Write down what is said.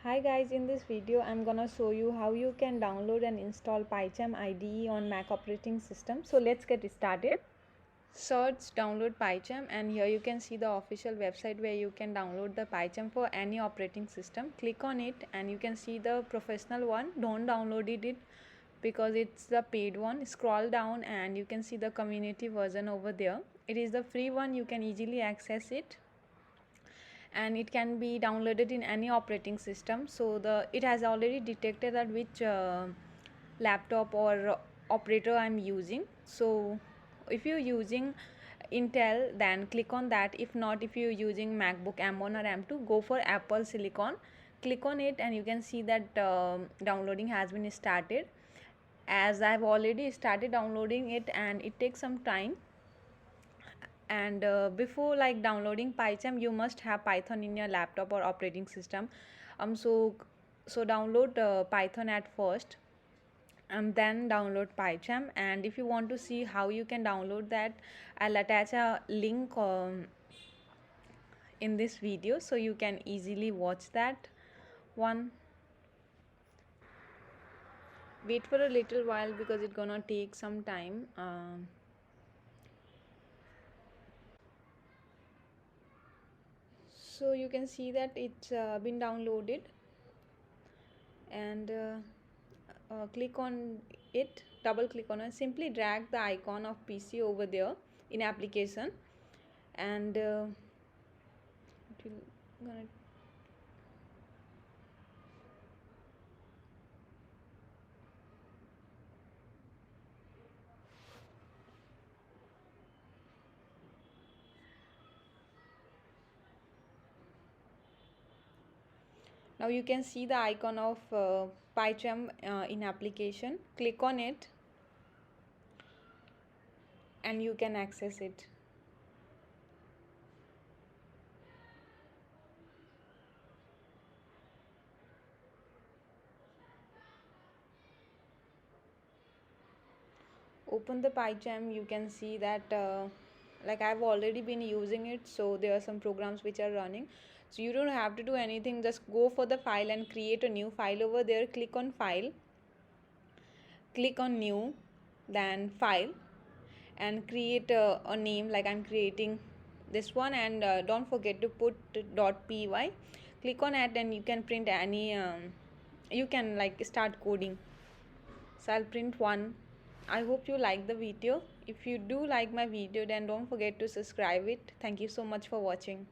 Hi guys, in this video I'm gonna show you how you can download and install PyCharm IDE on Mac operating system. So let's get started. Search download PyCharm and here you can see the official website where you can download the PyCharm for any operating system. Click on it and you can see the professional one. Don't download it because it's the paid one. Scroll down and you can see the community version over there. It is the free one, you can easily access it and it can be downloaded in any operating system. So it has already detected that which laptop or operator I'm using. So if you're using Intel, then click on that. If not, if you're using MacBook M1 or M2, go for Apple Silicon. Click on it and you can see that downloading has been started. As I've already started downloading it and it takes some time. And before like downloading PyCharm, you must have Python in your laptop or operating system. So download Python at first and then download PyCharm. And if you want to see how you can download that, I'll attach a link in this video so you can easily watch that one. Wait for a little while because it's gonna take some time. So you can see that it's been downloaded and click on it, double click on it, simply drag the icon of PC over there in application and it will gonna now you can see the icon of PyCharm in application. Click on it and you can access it. Open the PyCharm. You can see that like I've already been using it, so there are some programs which are running. So you don't have to do anything, just go for the file and create a new file over there. Click on file, click on new, then file, and create a name like I'm creating this one. And don't forget to put .py. Click on it and you can print any you can like start coding. So I'll print one. I hope you like the video. If you do like my video, then don't forget to subscribe it. Thank you so much for watching.